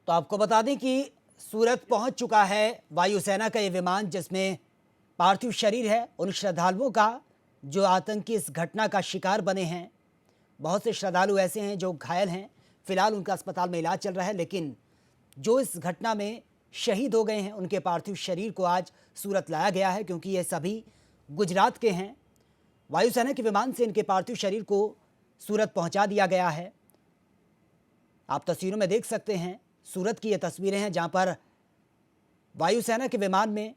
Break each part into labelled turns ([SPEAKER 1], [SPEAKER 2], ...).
[SPEAKER 1] तो आपको बता दें कि सूरत पहुंच चुका है वायुसेना का ये विमान जिसमें पार्थिव शरीर है उन श्रद्धालुओं का जो आतंकी इस घटना का शिकार बने हैं। बहुत से श्रद्धालु ऐसे हैं जो घायल हैं, फिलहाल उनका अस्पताल में इलाज चल रहा है, लेकिन जो इस घटना में शहीद हो गए हैं उनके पार्थिव शरीर को आज सूरत लाया गया है, क्योंकि ये सभी गुजरात के हैं। वायुसेना के विमान से इनके पार्थिव शरीर को सूरत पहुंचा दिया गया है। आप तस्वीरों में देख सकते हैं, सूरत की ये तस्वीरें हैं जहां पर वायुसेना के विमान में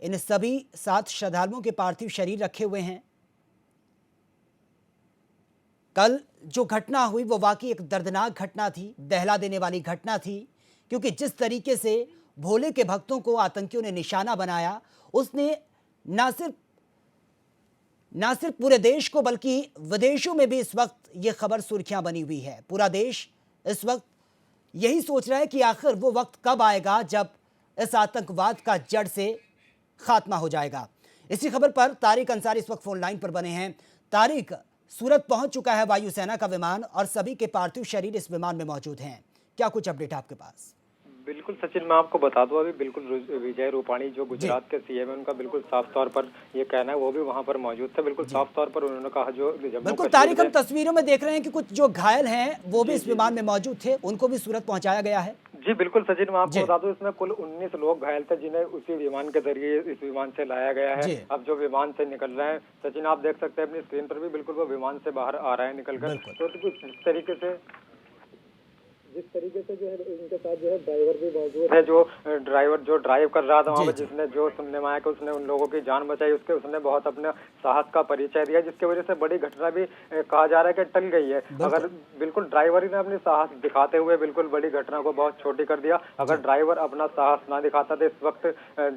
[SPEAKER 1] इन सभी 7 श्रद्धालुओं के पार्थिव शरीर रखे हुए हैं। कल जो घटना हुई वो वाकई एक दर्दनाक घटना थी, दहला देने वाली घटना थी, क्योंकि जिस तरीके से भोले के भक्तों को आतंकियों ने निशाना बनाया, उसने ना सिर्फ पूरे देश को बल्कि विदेशों में भी इस वक्त ये खबर सुर्खियां बनी हुई है। पूरा देश इस वक्त यही सोच रहा है कि आखिर वो वक्त कब आएगा जब इस आतंकवाद का जड़ से खात्मा हो जाएगा। इसी खबर पर तारिक अंसारी इस वक्त फोन लाइन पर बने हैं। तारिक, सूरत पहुंच चुका है वायुसेना का विमान और सभी के पार्थिव शरीर इस विमान में मौजूद हैं। क्या कुछ अपडेट आपके पास?
[SPEAKER 2] बिल्कुल सचिन, मैं आपको बता दूं, अभी बिल्कुल विजय रूपाणी जो गुजरात के सीएम है, उनका बिल्कुल साफ तौर पर ये कहना है, वो भी वहां पर मौजूद थे। बिल्कुल साफ तौर पर उन्होंने कहा जो
[SPEAKER 1] बिल्कुल तारिक, हम तस्वीरों में देख रहे हैं कि कुछ जो घायल हैं वो भी इस विमान में मौजूद थे, उनको भी सूरत पहुंचाया गया है।
[SPEAKER 2] जी बिल्कुल सचिन, मैं आपको बता दूं, इसमें कुल 19 लोग घायल थे जिन्हें उसी विमान के जरिए इस विमान से लाया गया है। अब जो विमान से निकल रहे हैं सचिन, आप देख सकते हैं अपनी स्क्रीन पर भी, बिल्कुल वो विमान से बाहर आ रहा है निकलकर। तो जिस तरीके से जो है इनके साथ जो है ड्राइवर भी मौजूद है, जो ड्राइव कर रहा था वहाँ पर, जिसने जो सुनने में आया कि उसने उन लोगों की जान बचाई, उसने बहुत अपने साहस का परिचय दिया, जिसकी वजह से बड़ी घटना भी कहा जा रहा है कि टल गई है। अगर बिल्कुल ड्राइवर ही ने अपनी साहस दिखाते हुए बिल्कुल बड़ी घटना को बहुत छोटी कर दिया। अगर ड्राइवर अपना साहस ना दिखाता तो इस वक्त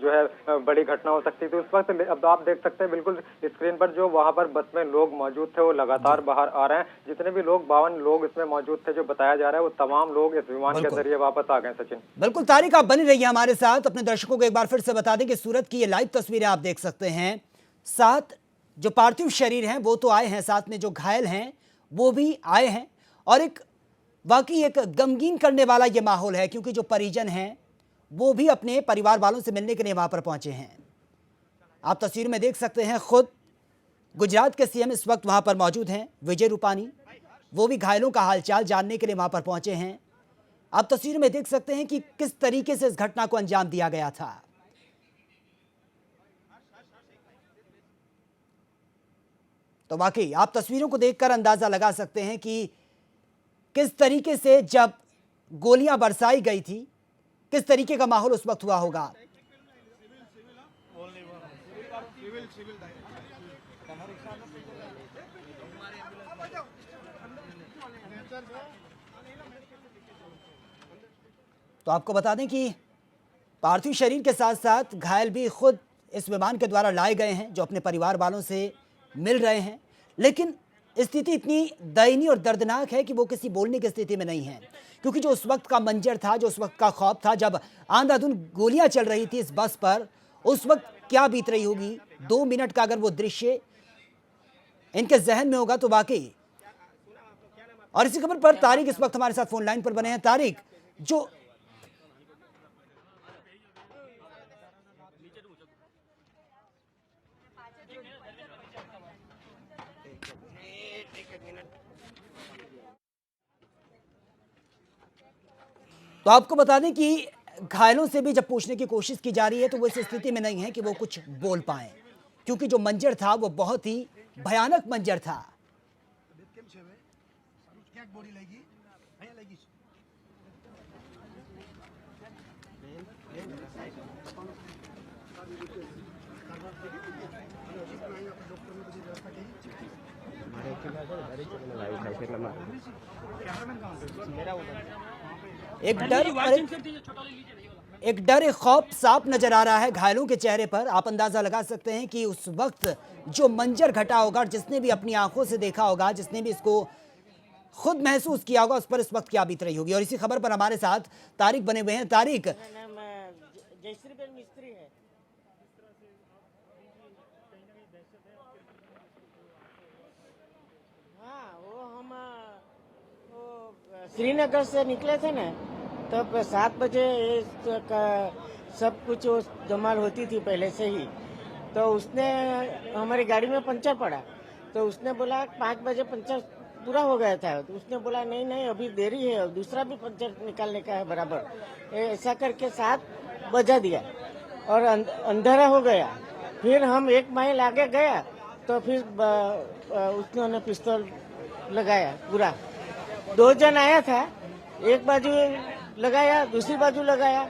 [SPEAKER 2] जो है बड़ी घटना हो सकती थी उस वक्त। अब आप देख सकते हैं बिल्कुल स्क्रीन पर जो वहाँ पर बस में लोग मौजूद थे वो लगातार बाहर आ रहे हैं। जितने भी लोग 52 लोग इसमें मौजूद थे, जो बताया जा रहा है, वो तमाम लोग इस विमान के जरिए वापस आ गए। सचिन
[SPEAKER 1] बिल्कुल तारिक, आप बनी रहिए हमारे साथ। अपने दर्शकों को एक बार फिर से बता दें कि सूरत की ये लाइव तस्वीरें आप देख सकते हैं। 7 जो पार्थिव शरीर हैं वो तो आए हैं, साथ में जो घायल हैं वो भी आए हैं, और वाकई एक गमगीन करने वाला ये माहौल है, क्योंकि जो परिजन हैं वो भी अपने परिवार वालों से मिलने के लिए वहां पर पहुंचे हैं। आप तस्वीर में देख सकते हैं, खुद गुजरात के सीएम इस वक्त वहां पर मौजूद हैं, विजय रूपाणी, वो भी घायलों का हालचाल जानने के लिए वहां पर पहुंचे हैं। आप तस्वीर में देख सकते हैं कि किस तरीके से इस घटना को अंजाम दिया गया था। तो वाकई आप तस्वीरों को देखकर अंदाजा लगा सकते हैं कि किस तरीके से जब गोलियां बरसाई गई थी, किस तरीके का माहौल उस वक्त हुआ होगा। तो आपको बता दें कि पार्थिव शरीर के साथ साथ घायल भी खुद इस विमान के द्वारा लाए गए हैं, जो अपने परिवार वालों से मिल रहे हैं। लेकिन स्थिति इतनी दयनीय और दर्दनाक है कि वो किसी बोलने की स्थिति में नहीं है, क्योंकि जो उस वक्त का मंजर था, जो उस वक्त का खौफ था, जब आंधाधुंध गोलियां चल रही थी इस बस पर, उस वक्त क्या बीत रही होगी। 2 मिनट का अगर वो दृश्य इनके जहन में होगा तो वाकई। और इसी खबर पर तारिक इस वक्त हमारे साथ फोन लाइन पर बने हैं। तारिक, जो तो आपको बता दें कि घायलों से भी जब पूछने की कोशिश की जा रही है तो वो इस स्थिति में नहीं है कि वो कुछ बोल पाए, क्योंकि जो मंजर था वो बहुत ही भयानक मंजर था। एक डर एक खौफ साफ नजर आ रहा है घायलों के चेहरे पर। आप अंदाजा लगा सकते हैं कि उस वक्त जो मंजर घटा होगा, जिसने भी अपनी आंखों से देखा होगा, जिसने भी इसको खुद महसूस किया होगा, उस पर इस वक्त क्या बीत रही होगी। और इसी खबर पर हमारे साथ तारिक बने हुए हैं। तारिक,
[SPEAKER 3] श्रीनगर से निकले थे ना, तब 7 बजे सब कुछ वो धमाल होती थी पहले से ही। तो उसने हमारी गाड़ी में पंचर पड़ा, तो उसने बोला 5 बजे पंचर पूरा हो गया था। तो उसने बोला नहीं नहीं अभी देरी है, दूसरा भी पंचर निकालने का है बराबर। ऐसा करके 7 बजा दिया और अंधेरा हो गया। फिर हम 1 माइल आगे गया तो फिर उसने पिस्तौल लगाया पूरा। 2 जन आया था, एक बाजू लगाया दूसरी बाजू लगाया,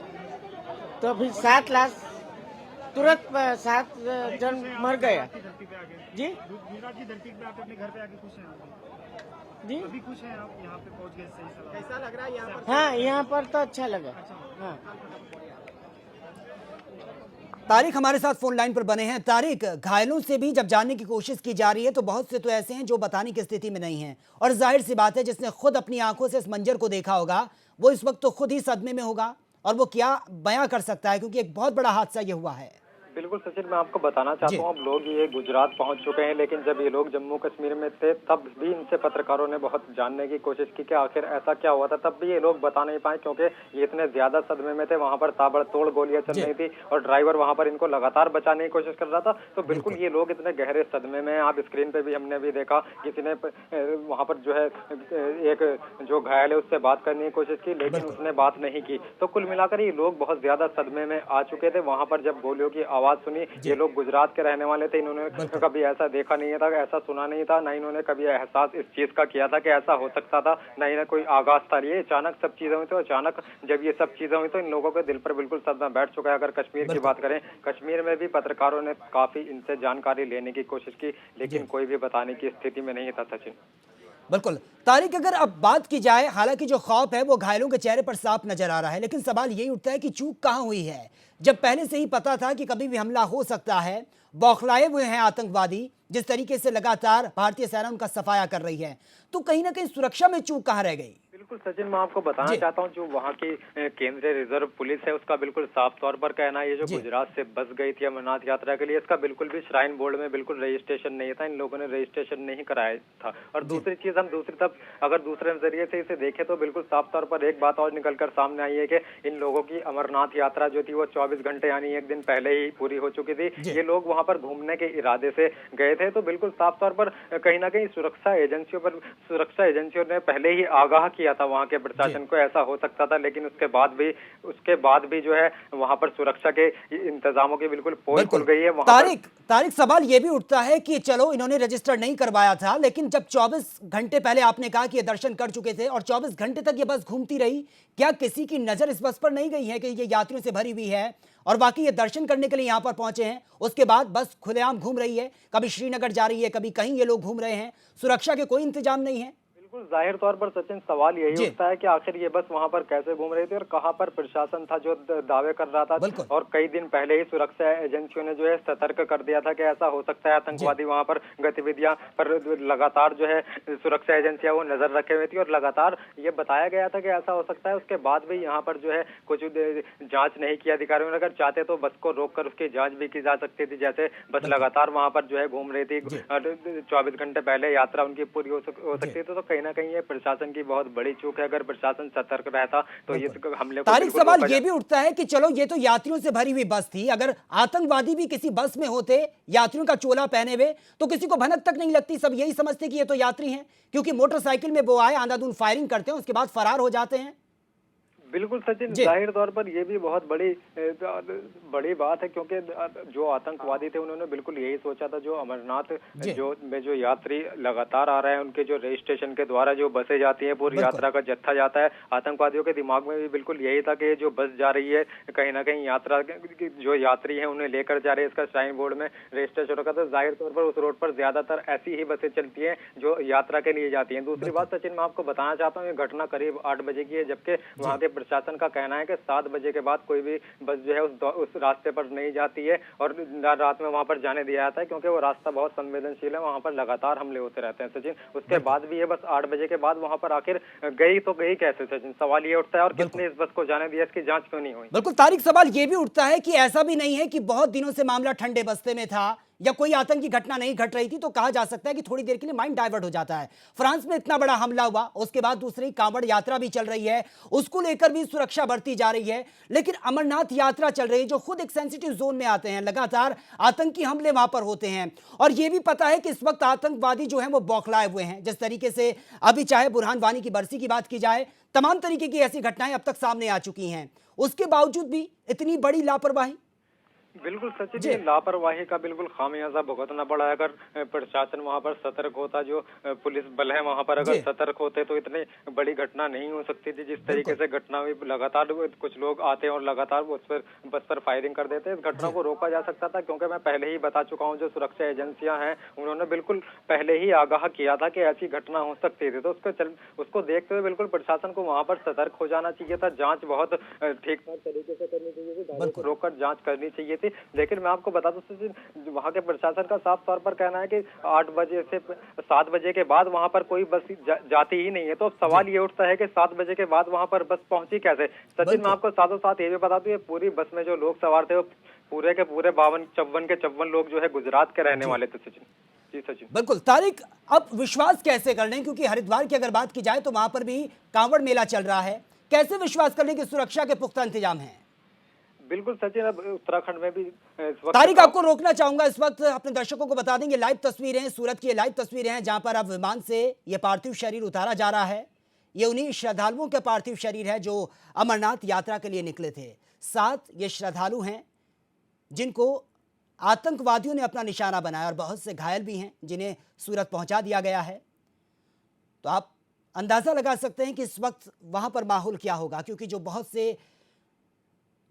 [SPEAKER 3] तो फिर 7 लाश तुरंत 7 जन मर गया। जी
[SPEAKER 4] गुजरात की धरती पे आप अपने घर पे आके खुश हैं?
[SPEAKER 3] जी
[SPEAKER 4] अभी खुश हैं आप? यहाँ पे पहुँच गए सही सलामत? कैसा लग रहा है यहाँ पर?
[SPEAKER 3] हाँ, यहाँ पर तो अच्छा लगा। हाँ,
[SPEAKER 1] तारिक हमारे साथ फोन लाइन पर बने हैं। तारिक, घायलों से भी जब जानने की कोशिश की जा रही है तो बहुत से तो ऐसे हैं जो बताने की स्थिति में नहीं हैं, और जाहिर सी बात है जिसने खुद अपनी आंखों से इस मंजर को देखा होगा वो इस वक्त तो खुद ही सदमे में होगा, और वो क्या बयां कर सकता है, क्योंकि एक बहुत बड़ा हादसा ये हुआ है।
[SPEAKER 2] बिल्कुल सचिन, मैं आपको बताना चाहता हूँ, अब लोग ये गुजरात पहुंच चुके हैं, लेकिन जब ये लोग जम्मू कश्मीर में थे तब भी इनसे पत्रकारों ने बहुत जानने की कोशिश की कि आखिर ऐसा क्या हुआ था। तब भी ये लोग बता नहीं पाए क्योंकि ये इतने ज्यादा सदमे में थे। वहां पर ताबड़तोड़ गोलियां चल रही थी और ड्राइवर वहां पर इनको लगातार बचाने की कोशिश कर रहा था। तो बिल्कुल ये लोग इतने गहरे सदमे में, आप स्क्रीन पे भी हमने भी देखा, किसी ने वहां पर जो है एक जो घायल है उससे बात करने की कोशिश की, लेकिन उसने बात नहीं की। तो कुल मिलाकर ये लोग बहुत ज्यादा सदमे में आ चुके थे। वहां पर जब गोलियों की आवाज सुनी, ये लोग गुजरात के रहने वाले थे, इन्होंने कभी ऐसा देखा नहीं था, ऐसा सुना नहीं था, ना इन्होंने कभी एहसास इस चीज का किया था कि ऐसा हो सकता था, ना इन्हें कोई आगाज था। ये अचानक सब चीजें हुई, तो अचानक जब ये सब चीजें हुई तो इन लोगों के दिल पर बिल्कुल सदमा बैठ चुका है। अगर कश्मीर की बात करें, कश्मीर में भी पत्रकारों ने काफी इनसे जानकारी लेने की कोशिश की, लेकिन कोई भी बताने की स्थिति में नहीं था सचिन।
[SPEAKER 1] बिल्कुल तारिक, अगर अब बात की जाए, हालांकि जो खौफ है वो घायलों के चेहरे पर साफ नजर आ रहा है, लेकिन सवाल यही उठता है कि चूक कहां हुई है, जब पहले से ही पता था कि कभी भी हमला हो सकता है। बौखलाए हुए हैं आतंकवादी, जिस तरीके से लगातार भारतीय सेना उनका सफाया कर रही है, तो कहीं ना कहीं सुरक्षा में चूक कहां रह गई?
[SPEAKER 2] बिल्कुल सचिन, मैं आपको बताना चाहता हूं, जो वहां की केंद्रीय रिजर्व पुलिस है उसका बिल्कुल साफ तौर पर कहना है, ये जो गुजरात से बस गई थी अमरनाथ यात्रा के लिए, इसका बिल्कुल भी श्राइन बोर्ड में बिल्कुल रजिस्ट्रेशन नहीं था। इन लोगों ने रजिस्ट्रेशन नहीं कराया था। और दूसरी चीज, हम दूसरी तरफ अगर दूसरे नजरिए से इसे देखें तो बिल्कुल साफ तौर पर एक बात और निकल कर सामने आई है कि इन लोगों की अमरनाथ यात्रा जो थी वो 24 घंटे यानी एक दिन पहले ही पूरी हो चुकी थी। ये लोग वहां पर घूमने के इरादे से गए थे। तो बिल्कुल साफ तौर पर कहीं ना कहीं सुरक्षा एजेंसियों ने पहले ही आगाह किया था वहां के प्रशासन को, ऐसा हो सकता था, लेकिन उसके बाद भी जो है वहां पर सुरक्षा के इंतजामों की बिल्कुल पोल खुल गई है।
[SPEAKER 1] तारिक, सवाल यह भी उठता है कि चलो इन्होंने रजिस्टर नहीं करवाया था, लेकिन जब 24 घंटे पहले आपने कहा कि ये दर्शन कर चुके थे और 24 घंटे तक ये बस घूमती रही, क्या किसी की नजर इस बस पर नहीं गई है कि ये यात्रियों से भरी हुई है और बाकी ये दर्शन करने के लिए यहां पर पहुंचे हैं? उसके बाद बस खुलेआम घूम रही है, कभी श्रीनगर जा रही है, कभी कहीं ये लोग घूम रहे हैं, सुरक्षा के कोई इंतजाम नहीं है।
[SPEAKER 2] बिल्कुल जाहिर तौर पर सचिन, सवाल यही उठता है कि आखिर ये बस वहां पर कैसे घूम रही थी और कहां पर प्रशासन था जो दावे कर रहा था। और कई दिन पहले ही सुरक्षा एजेंसियों ने जो है सतर्क कर दिया था कि ऐसा हो सकता है, आतंकवादी वहां पर गतिविधियां पर लगातार जो है सुरक्षा एजेंसियां वो नजर रखे हुए थी और लगातार ये बताया गया था कि ऐसा हो सकता है। उसके बाद भी यहाँ पर जो है कुछ जांच नहीं की अधिकारियों ने। अगर चाहते तो बस को रोककर उसकी जांच भी की जा सकती थी, जैसे बस लगातार वहां पर जो है घूम रही थी, 24 घंटे पहले यात्रा उनकी पूरी हो सकती थी। तो कहीं ना कहीं ये प्रशासन की बहुत बड़ी चूक है। अगर प्रशासन सतर्क रहता तो ये हमले को
[SPEAKER 1] तारिक, सवाल ये भी उठता है कि चलो ये तो यात्रियों से भरी हुई बस थी, अगर आतंकवादी भी किसी बस में होते यात्रियों का चोला पहने हुए तो किसी को भनक तक नहीं लगती, सब यही समझते कि ये तो यात्री हैं, क्योंकि मोटरसाइकिल में वो आए, आंधाधुंध फायरिंग करते हैं, उसके बाद फरार हो जाते हैं।
[SPEAKER 2] बिल्कुल सचिन, जाहिर तौर पर ये भी बहुत बड़ी बात है, क्योंकि जो आतंकवादी थे उन्होंने बिल्कुल यही सोचा था, जो अमरनाथ जो यात्री लगातार आ रहे हैं उनके जो रजिस्ट्रेशन के द्वारा जो बसें जाती हैं, पूरी यात्रा का जत्था जाता है, आतंकवादियों के दिमाग में भी बिल्कुल यही था कि जो बस जा रही है कहीं ना कहीं यात्रा जो यात्री है उन्हें लेकर जा रही है, इसका श्राइन बोर्ड में रजिस्ट्रेशन होगा। तो जाहिर तौर पर उस रोड पर ज्यादातर ऐसी ही बसें चलती है जो यात्रा के लिए जाती है। दूसरी बात सचिन, मैं आपको बताना चाहता हूँ, ये घटना करीब 8 बजे की है, जबकि वहाँ के प्रशासन का कहना है कि 7 बजे के बाद कोई भी बस जो है उस रास्ते पर नहीं जाती है और रात में वहां पर जाने दिया जाता है, क्योंकि वो रास्ता बहुत संवेदनशील है, वहां पर लगातार हमले होते रहते हैं सचिन। उसके बाद भी ये बस 8 बजे के बाद वहां पर आखिर गई तो गई कैसे सचिन, सवाल ये उठता है। और किसने इस बस को जाने दिया, इसकी जांच क्यों नहीं हुई?
[SPEAKER 1] बिल्कुल तारिक, सवाल ये भी उठता है कि ऐसा भी नहीं है कि बहुत दिनों से मामला ठंडे बस्ते में था या कोई आतंकी घटना नहीं घट रही थी तो कहा जा सकता है कि थोड़ी देर के लिए माइंड डाइवर्ट हो जाता है। फ्रांस में इतना बड़ा हमला हुआ, उसके बाद दूसरी कांवड़ यात्रा भी चल रही है, उसको लेकर भी सुरक्षा बढ़ती जा रही है। लेकिन अमरनाथ यात्रा चल रही है, जो खुद एक सेंसिटिव जोन में आते हैं, लगातार आतंकी हमले वहां पर होते हैं, और यह भी पता है कि इस वक्त आतंकवादी जो है वो बौखलाए हुए हैं। जिस तरीके से अभी चाहे बुरहान वानी की बरसी की बात की जाए, तमाम तरीके की ऐसी घटनाएं अब तक सामने आ चुकी हैं, उसके बावजूद भी इतनी बड़ी लापरवाही।
[SPEAKER 2] बिल्कुल सचिन, ये लापरवाही का बिल्कुल खामियाजा भुगतना पड़ा है। अगर प्रशासन वहां पर सतर्क होता, जो पुलिस बल है वहां पर अगर सतर्क होते तो इतनी बड़ी घटना नहीं हो सकती थी। जिस तरीके से घटना हुई, लगातार कुछ लोग आते हैं और लगातार उस पर बस पर फायरिंग कर देते हैं। इस घटना को रोका जा सकता था, क्योंकि मैं पहले ही बता चुका हूँ, जो सुरक्षा एजेंसियां हैं उन्होंने बिल्कुल पहले ही आगाह किया था कि ऐसी घटना हो सकती थी। तो उसको देखते हुए बिल्कुल प्रशासन को वहां पर सतर्क हो जाना चाहिए था। जाँच बहुत ठीक ठाक तरीके से करनी चाहिए थी, गाड़ियों को रोककर जाँच करनी चाहिए। लेकिन मैं आपको बता दूं, वहाँ के प्रशासन का साफ तौर पर कहना है कि 8 बजे से 7 बजे के बाद वहाँ पर कोई बस जाती ही नहीं है। तो सवाल ये उठता है कि 7 बजे के बाद वहाँ पर बस पहुंची कैसे। सचिन, मैं आपको साथों साथ ये भी बता दूं, ये पूरी बस में जो लोग सवार थे वो पूरे के पूरे 52 लोग जो है गुजरात के रहने वाले थे। सचिन जी। सचिन
[SPEAKER 1] बिल्कुल। तारिक, अब विश्वास कैसे कर लें, क्योंकि हरिद्वार की अगर बात की जाए तो वहां पर भी कांवड़ मेला चल रहा है, कैसे विश्वास कर लें कि सुरक्षा के पुख्ता इंतजाम हैं?
[SPEAKER 2] बिल्कुल सचिन, अब उत्तराखंड में भी
[SPEAKER 1] तारिक, आपको रोकना चाहूंगा, इस वक्त अपने दर्शकों को बता देंगे, लाइव तस्वीरें, सूरत की लाइव तस्वीरें हैं जहां पर अब विमान से यह पार्थिव शरीर उतारा जा रहा है। ये उन्हीं श्रद्धालुओं के पार्थिव शरीर है जो अमरनाथ यात्रा के लिए निकले थे। 7 ये श्रद्धालु हैं जिनको आतंकवादियों ने अपना निशाना बनाया, और बहुत से घायल भी हैं जिन्हें सूरत पहुंचा दिया गया है। तो आप अंदाजा लगा सकते हैं कि इस वक्त वहां पर माहौल क्या होगा, क्योंकि जो बहुत से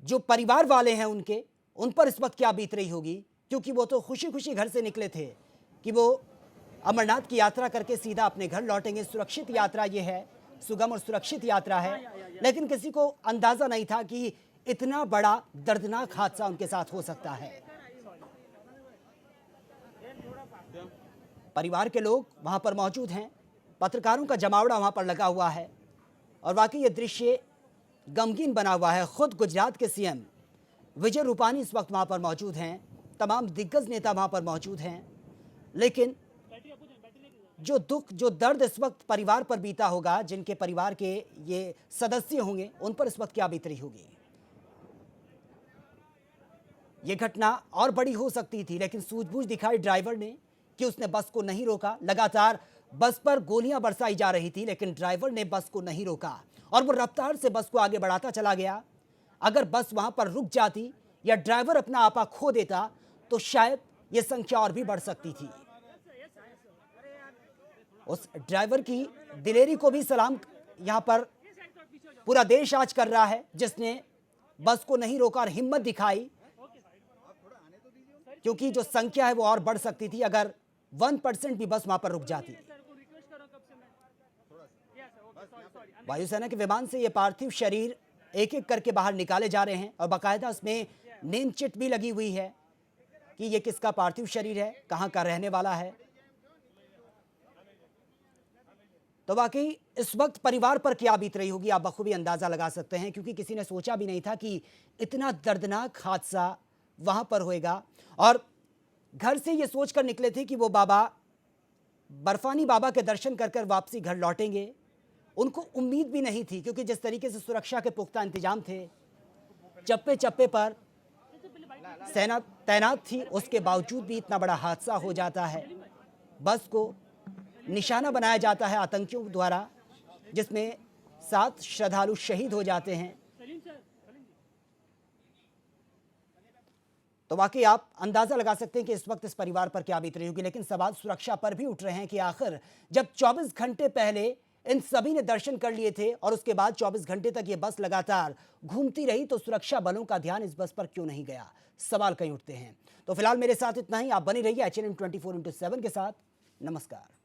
[SPEAKER 1] जो परिवार वाले हैं उन पर इस वक्त क्या बीत रही होगी, क्योंकि वो तो खुशी खुशी घर से निकले थे कि वो अमरनाथ की यात्रा करके सीधा अपने घर लौटेंगे। सुरक्षित यात्रा ये है, सुगम और सुरक्षित यात्रा है, लेकिन किसी को अंदाजा नहीं था कि इतना बड़ा दर्दनाक हादसा उनके साथ हो सकता है। परिवार के लोग वहां पर मौजूद हैं, पत्रकारों का जमावड़ा वहां पर लगा हुआ है, और वाकई ये दृश्य गमगीन बना हुआ है। खुद गुजरात के सीएम विजय रूपानी इस वक्त वहां पर मौजूद हैं, तमाम दिग्गज नेता वहां पर मौजूद हैं, लेकिन जो दुख, जो दर्द इस वक्त परिवार पर बीता होगा, जिनके परिवार के ये सदस्य होंगे, उन पर इस वक्त क्या बीत रही होगी। ये घटना और बड़ी हो सकती थी, लेकिन सूझबूझ दिखाई ड्राइवर ने कि उसने बस को नहीं रोका। लगातार बस पर गोलियां बरसाई जा रही थी, लेकिन ड्राइवर ने बस को नहीं रोका और वो रफ्तार से बस को आगे बढ़ाता चला गया। अगर बस वहां पर रुक जाती या ड्राइवर अपना आपा खो देता तो शायद ये संख्या और भी बढ़ सकती थी। उस ड्राइवर की दिलेरी को भी सलाम यहां पर पूरा देश आज कर रहा है, जिसने बस को नहीं रोका और हिम्मत दिखाई, क्योंकि जो संख्या है वो और बढ़ सकती थी अगर 1% भी बस वहां पर रुक जाती। वायुसेना के विमान से ये पार्थिव शरीर एक एक करके बाहर निकाले जा रहे हैं, और बाकायदा उसमें नेम चिट भी लगी हुई है कि ये किसका पार्थिव शरीर है, कहां का रहने वाला है। तो वाकई इस वक्त परिवार पर क्या बीत रही होगी, आप बखूबी अंदाजा लगा सकते हैं, क्योंकि किसी ने सोचा भी नहीं था कि इतना दर्दनाक हादसा वहां पर होएगा। और घर से ये सोचकर निकले थे कि वो बाबा, बर्फानी बाबा के दर्शन कर कर वापसी घर लौटेंगे। उनको उम्मीद भी नहीं थी, क्योंकि जिस तरीके से सुरक्षा के पुख्ता इंतजाम थे, चप्पे चप्पे पर सेना तैनात थी, उसके बावजूद भी इतना बड़ा हादसा हो जाता है। बस को निशाना बनाया जाता है आतंकियों द्वारा, जिसमें 7 श्रद्धालु शहीद हो जाते हैं। तो वाकई आप अंदाजा लगा सकते हैं कि इस वक्त इस परिवार पर क्या बीत रही होगी। लेकिन सवाल सुरक्षा पर भी उठ रहे हैं कि आखिर जब 24 घंटे पहले इन सभी ने दर्शन कर लिए थे और उसके बाद 24 घंटे तक ये बस लगातार घूमती रही, तो सुरक्षा बलों का ध्यान इस बस पर क्यों नहीं गया, सवाल कहीं उठते हैं। तो फिलहाल मेरे साथ इतना ही। आप बने रहिए HNM 24/7 के साथ। नमस्कार।